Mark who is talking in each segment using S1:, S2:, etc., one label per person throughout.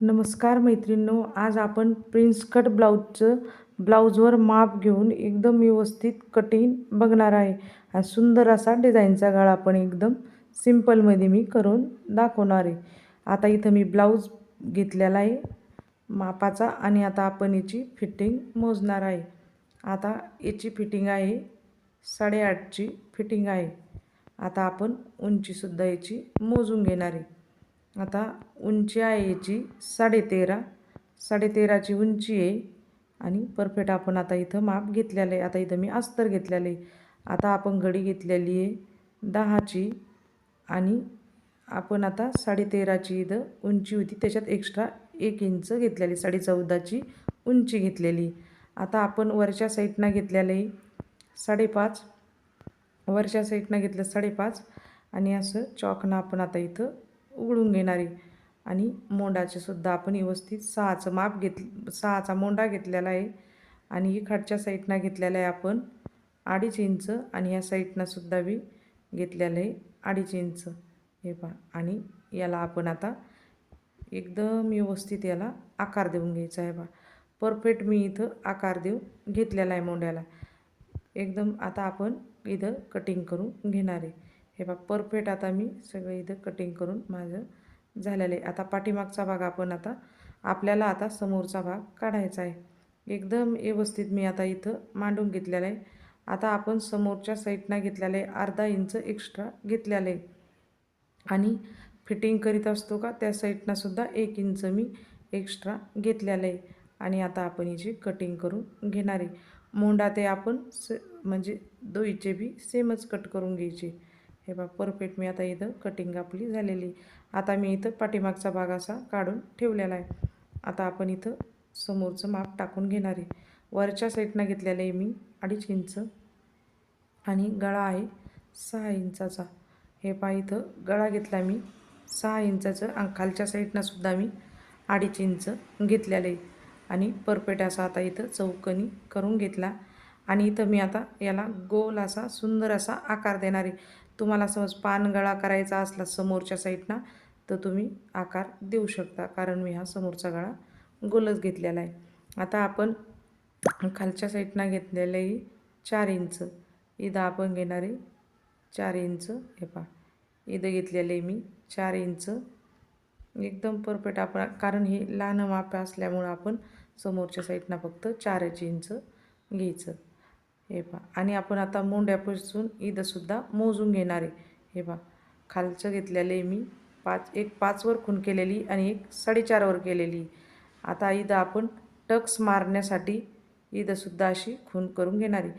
S1: नमस्कार मैत्रिणींनो, आज आपण प्रिन्स कट ब्लाऊजवर माप घेऊन एकदम व्यवस्थित कटिंग बघणार आहे. आणि सुंदर असा डिझाईनचा गळा पण एकदम सिंपलमध्ये मी करून दाखवणार आहे. आता इथं मी ब्लाऊज घेतलेला आहे मापाचा आणि आता आपण याची फिटिंग मोजणार आहे. आता याची फिटिंग आहे 8.5ची फिटिंग आहे. आता आपण उंचीसुद्धा याची मोजून घेणार आहे. आता उंची आहे याची 13.5ची उंची आहे आणि परफेक्ट आपण आता इथं माप घेतलेलं आहे. आता इथं मी अस्तर घेतलेलं आहे. आता आपण घडी घेतलेली आहे 10ची आणि आपण आता 13.5ची इथं उंची होती, त्याच्यात एक्स्ट्रा 1 इंच घेतलेली, 14.5ची उंची घेतलेली. आता आपण वरच्या साईडनं घेतलेलं आहे 5.5, वरच्या साईडनं घेतलं 5.5 आणि असं चॉकनं आपण आता इथं उघडून घेणार आहे. आणि मोंडाचे सुद्धा आपण व्यवस्थित 6चं माप 6चा मोंडा घेतलेला आहे आणि इकडच्या साईडनं घेतलेला आहे आपण 2.5 इंच आणि या साईडनं सुद्धा बी घेतलेलं आहे 2.5 इंच. हे पहा, आणि याला आपण आता एकदम व्यवस्थित याला आकार देऊन घ्यायचा आहे. पहा, परफेक्ट मी इथं आकार देऊन घेतलेला आहे मोंड्याला एकदम. आता आपण इथं कटिंग करून घेणार आहे. हे पहा, परफेक्ट आता मी सगळं इथं कटिंग करून माझं झालेलं आहे. आता पाठीमागचा भाग आपण आता आपल्याला आता समोरचा भाग काढायचा आहे. एकदम व्यवस्थित मी आता इथं मांडून घेतलेलं आहे. आता आपण समोरच्या साईडनं घेतलेलं आहे 1/2 इंच एक्स्ट्रा घेतलेलं आहे आणि फिटिंग करीत असतो का त्या साईडनं सुद्धा 1 इंच मी एक्स्ट्रा घेतलेलं आहे. आणि आता आपण हिची कटिंग करून घेणार आहे. मोंडा ते आपण म्हणजे दोईचे बी सेमच कट करून घ्यायचे. हे बघा, परफेक्ट मी आता इथं कटिंग आपली झालेली. आता मी इथं पाठीमागचा भाग असा काढून ठेवलेला आहे. आता आपण इथं समोरचं माप टाकून घेणार आहे. वरच्या साईडनं घेतलेलं आहे मी 2.5 इंच आणि गळा आहे 6 इंचाचा. हे पहा, इथं गळा घेतला मी 6 इंचाचं आणि खालच्या साईडनं सुद्धा मी 2.5 इंच घेतलेलं आहे आणि परफेक्ट असा आता इथं चौकनी करून घेतला. आणि इथं मी आता याला गोल असा सुंदर असा आकार देणार आहे. तुम्हाला समज पानगळा करायचा असला समोरच्या साईडनं तर तुम्ही आकार देऊ शकता, कारण मी हा समोरचा गळा गोलच घेतलेला आहे. आता आपण खालच्या साईडनं घेतलेलं आहे 4 इंच. इथं आपण घेणार आहे 4 इंच. हे पहा, इथं घेतलेलं आहे मी 4 इंच. एकदम परफेक्ट आपण, कारण हे लहान माप असल्यामुळं आपण समोरच्या साईडनं फक्त 4 इंच घ्यायचं. हे पहा, आणि आपण आता मोंड्यापासून इथंसुद्धा मोजून घेणार आहे. हे पहा, खालचं घेतलेलं आहे मी 5वर खूण केलेली आणि एक 4.5वर केलेली. आता इथं आपण टक्स मारण्यासाठी इथंसुद्धा अशी खूण करून घेणार आहे.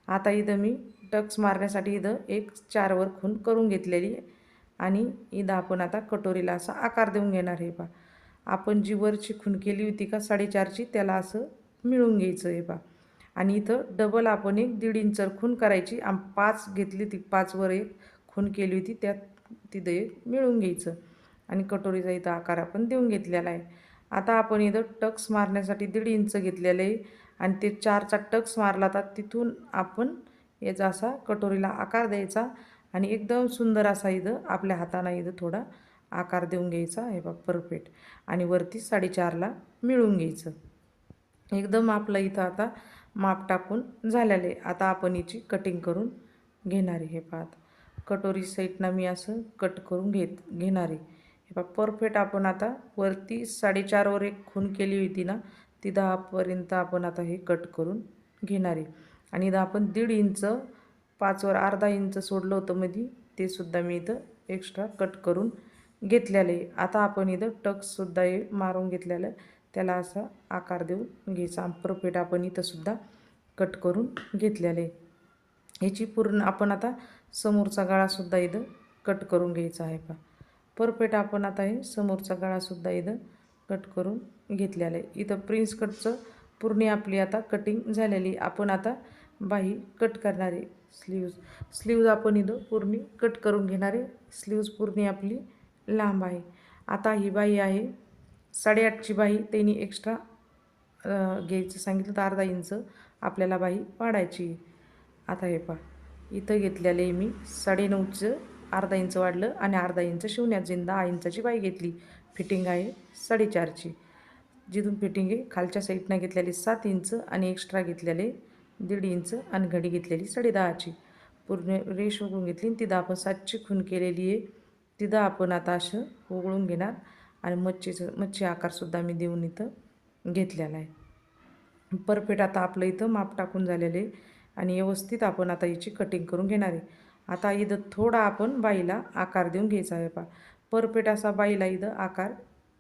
S1: आता इथं मी टक्स मारण्यासाठी इथं एक 4वर खूण करून घेतलेली आणि इथं आपण आता कटोरीला असा आकार देऊन घेणार आहे. पहा, आपण जी वरची खूण केली होती का 4.5ची त्याला असं मिळून घ्यायचं. हे पहा, आणि इथं डबल आपण एक 1.5 इंच खूण करायची आणि 5 घेतली ती 5वर एक खूण केली होती त्यात तिथं एक मिळून घ्यायचं आणि कटोरीचा इथं आकार आपण देऊन घेतलेला आहे. आता आपण इथं टक्स मारण्यासाठी 1.5 इंच घेतलेलं आहे आणि ते 4चा टक्स मारला तर तिथून आपण याचा असा कटोरीला आकार द्यायचा आणि एकदम सुंदर असा इथं आपल्या हातानं इथं थोडा आकार देऊन घ्यायचा. हे बघ, परफेक्ट. आणि वरती 4.5ला मिळून घ्यायचं. एकदम आपलं इथं आता माप टाकून झालेलं आहे. आता आपण याची कटिंग करून घेणार आहे. हे पहा, कटोरी साईडनं मी असं कट करून घेणार आहे. हे पहा, परफेक्ट आपण आता वरती 4.5वर एक खूण केली होती ना, ती 10पर्यंत आपण आता हे कट करून घेणार आहे. आणि इथं आपण 1.5 इंच 5वर 1/2 इंच सोडलं होतं मध्ये, ते सुद्धा मी इथं एक्स्ट्रा कट करून घेतलेलं आहे. आता आपण इथं टक्ससुद्धा हे मारून घेतलेलं आहे, त्याला असा आकार देऊन घ्यायचा. परफेक्ट आपण इथंसुद्धा कट करून घेतलेलं आहे. ह्याची पूर्ण आपण आता समोरचा गळासुद्धा इथं कट करून घ्यायचा आहे. पहा, परफेक्ट आपण आता हे समोरचा गळासुद्धा इथं कट करून घेतलेलं आहे. इथं प्रिन्स कटचं पूर्ण आपली आता कटिंग झालेली. आपण आता बाही कट करणार आहे. स्लीव्ज आपण इथं पूर्ण कट करून घेणार आहे. स्लीव्ज पूर्ण आपली लांब आहे. आता ही बाही आहे 8.5ची बाही, त्यांनी एक्स्ट्रा घ्यायचं सांगितलं तर 1/2 इंच आपल्याला बाही वाढायची. आता हे पहा, इथं घेतलेलं आहे मी 9.5चं 1/2 इंच वाढलं आणि 1/2 इंच शिवण्यात जाईन. 10 इंचाची बाही घेतली. फिटिंग आहे 4.5ची. जिथून फिटिंग आहे खालच्या साईडनं घेतलेली 7 इंच आणि एक्स्ट्रा घेतलेले 1.5 इंच आणि घडी घेतलेली 10.5ची. पूर्ण रेष उघळून घेतली आणि तिथं आपण 7ची खूण केलेली आहे. तिथं आपण आता असं उघळून घेणार आणि मच्छी आकारसुद्धा मी देऊन इथं घेतलेला आहे. परफेक्ट आता आपलं इथं माप टाकून झालेलं आहे आणि व्यवस्थित आपण आता याची कटिंग करून घेणार आहे. आता इथं थोडा आपण बाईला आकार देऊन घ्यायचा आहे. परफेक्ट असा बाईला इथं आकार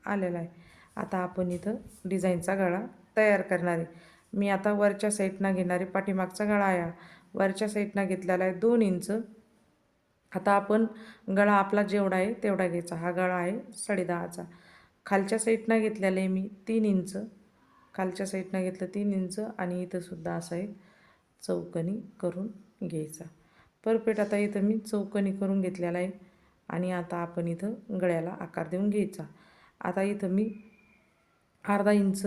S1: आलेला आहे. आता आपण इथं डिझाईनचा गळा तयार करणार आहे. मी आता वरच्या साईडनं घेणार आहे. पाठीमागचा गळा आहे वरच्या साईडनं घेतलेला आहे 2 इंच. आता आपण गळा आपला जेवढा आहे तेवढा घ्यायचा. हा गळा आहे 10.5चा. खालच्या साईडनं घेतलेला आहे मी 3 इंच. खालच्या साईडनं घेतलं 3 इंच आणि इथंसुद्धा असा एक चौकनी करून घ्यायचा. परफेक्ट आता इथं मी चौकनी करून घेतलेला आहे आणि आता आपण इथं गळ्याला आकार देऊन घ्यायचा. आता इथं मी अर्धा इंच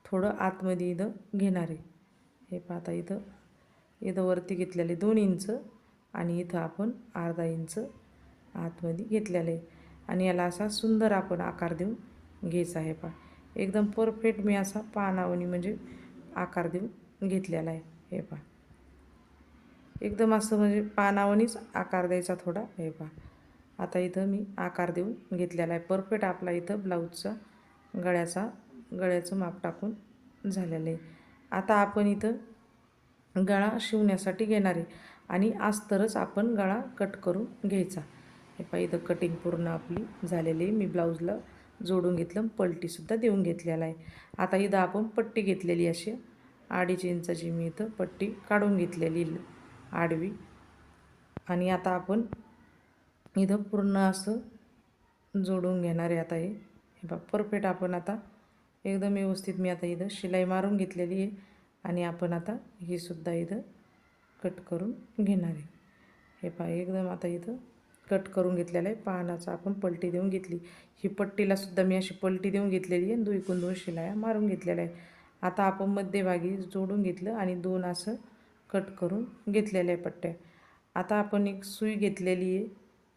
S1: थोडं आतमध्ये इथं घेणार आहे. हे पहा आता इथं वरती घेतलेले 2 इंच आणि इथं आपण अर्धा इंच आतमध्ये घेतलेलं आहे आणि याला असा सुंदर आपण आकार देऊन घ्यायचा आहे. पहा एकदम परफेक्ट मी असा पानावणी म्हणजे आकार देऊन घेतलेला आहे. हे पहा एकदम असं म्हणजे पानावणीच आकार द्यायचा थोडा. हे पहा आता इथं मी आकार देऊन घेतलेला आहे. परफेक्ट आपला इथं ब्लाऊजचा गळ्याचं माप टाकून झालेलं आहे. आता आपण इथं गळा शिवण्यासाठी घेणार आहे आणि अस्तरच आपण गळा कट करून घ्यायचा. हे पहा इथं कटिंग पूर्ण आपली झालेली आहे. मी ब्लाऊजला जोडून घेतलं, पलटीसुद्धा देऊन घेतलेला आहे. आता इथं आपण पट्टी घेतलेली अशी 2.5 इंचाची मी इथं पट्टी काढून घेतलेली आडवी आणि आता आपण इथं पूर्ण असं जोडून घेणार आहे. आता हे बघा परफेक्ट आपण आता एकदम व्यवस्थित मी आता इथं शिलाई मारून घेतलेली आहे आणि आपण आता ही सुद्धा इथं कट करून घेणार आहे. हे पहा एकदम आता इथं कट करून घेतलेलं आहे. पानाचा आपण पलटी देऊन घेतली. ही पट्टीलासुद्धा मी अशी पलटी देऊन घेतलेली आहे. 2 शिलाया मारून घेतलेल्या आहे. आता आपण मध्यभागी जोडून घेतलं आणि 2 असं कट करून घेतलेल्या आहे पट्ट्या. आता आपण एक सुई घेतलेली आहे.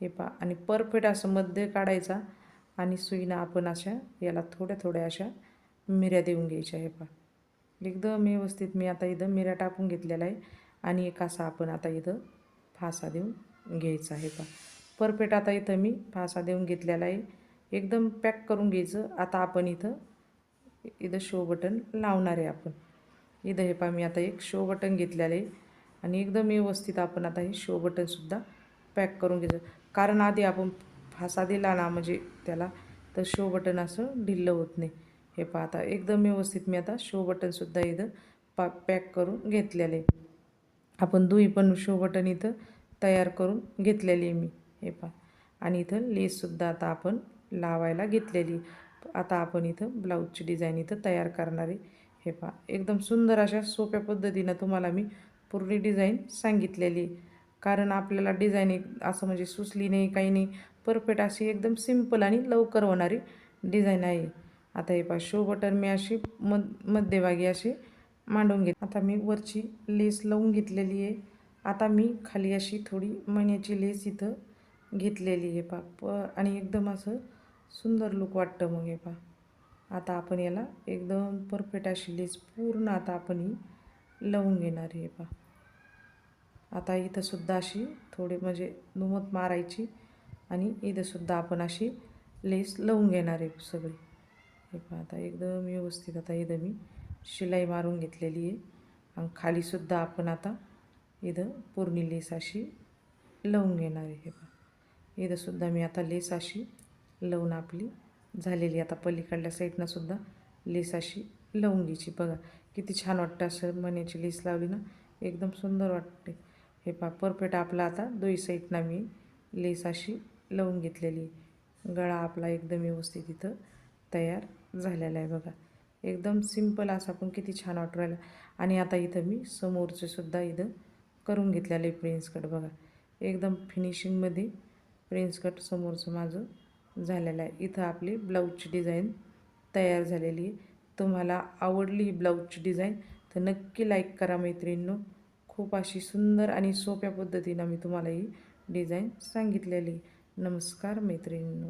S1: हे पहा आणि परफेक्ट असं मध्य काढायचा आणि सुईनं आपण अशा याला थोड्या थोड्या अशा मिऱ्या देऊन घ्यायच्या. हे पहा एकदम व्यवस्थित मी आता इथं मिऱ्या टाकून घेतलेला आहे आणि एक असा आपण आता इथं फासा देऊन घ्यायचा आहे. पहा परफेक्ट आता इथं मी फासा देऊन घेतलेला आहे. एकदम पॅक करून घ्यायचं. आता आपण इथं शो बटन लावणार आहे. आपण इथं हे पहा मी आता एक शो बटन घेतलेलं आहे आणि एकदम व्यवस्थित आपण आता हे शो बटनसुद्धा पॅक करून घ्यायचं. कारण आधी आपण फासा दिला ना म्हणजे त्याला तर शो बटन असं ढिल्लं होत नाही. हे पहा आता एकदम व्यवस्थित मी आता शो बटनसुद्धा इथं पॅक करून घेतलेलं आहे. आपण दुई पण शो बटन इथं तयार करून घेतलेली आहे मी. हे पहा आणि इथं लेससुद्धा आता आपण लावायला घेतलेली. आता आपण इथं ब्लाऊजची डिझाईन इथं तयार करणार आहे. हे पहा एकदम सुंदर अशा सोप्या पद्धतीनं तुम्हाला मी पूर्ण डिझाईन सांगितलेली आहे. कारण आपल्याला डिझाईन एक असं म्हणजे सुचली नाही काही नाही. परफेक्ट अशी एकदम सिंपल आणि लवकर होणारी डिझाईन आहे. आता हे पहा शो बटन मी अशी मध्यभागी अशी मांडून घेत. आता मी वरची लेस लावून घेतलेली आहे. आता मी खाली अशी थोडी मण्याची लेस इथं घेतलेली आहे. पहा आणि एकदम असं सुंदर लुक वाटतं मग. हे पहा आता आपण याला एकदम परफेक्ट अशी लेस पूर्ण आता आपण ही लावून घेणार आहे. पहा आता इथंसुद्धा अशी थोडी म्हणजे दुमत मारायची आणि इथंसुद्धा आपण अशी लेस लावून घेणार आहे सगळी. हे पहा आता एकदम व्यवस्थित आता इथं मी शिलाई मारून घेतलेली आहे आणि खालीसुद्धा आपण आता इथं पूर्ण लेस अशी लावून घेणार आहे. हे पहा इथंसुद्धा मी आता लेस अशी लावून आपली झालेली. आता पलीकडल्या साईडनंसुद्धा लेस अशी लावून घ्यायची. बघा किती छान वाटतं असं मण्याची लेस लावली ना एकदम सुंदर वाटते. हे पहा परफेक्ट आपला आता दोन्ही साईडनं मी लेस अशी लावून घेतलेली. गळा आपला एकदम व्यवस्थित इथं तयार झालेला आहे. बघा एकदम सिंपल असा पण किती छान वाटू राहिला. आणि आता इथं मी समोरचे सुद्धा इथं करून घेतलेलं आहे प्रिन्स कट. बघा एकदम फिनिशिंगमध्ये प्रिन्स कट समोरचं माझं झालेलं आहे. इथं आपली ब्लाऊजची डिझाईन तयार झालेली आहे. तुम्हाला आवडली ही ब्लाऊजची डिझाईन तर नक्की लाईक करा मैत्रिणींनो. खूप अशी सुंदर आणि सोप्या पद्धतीनं मी तुम्हाला ही डिझाईन सांगितलेली. नमस्कार मैत्रिणींनो.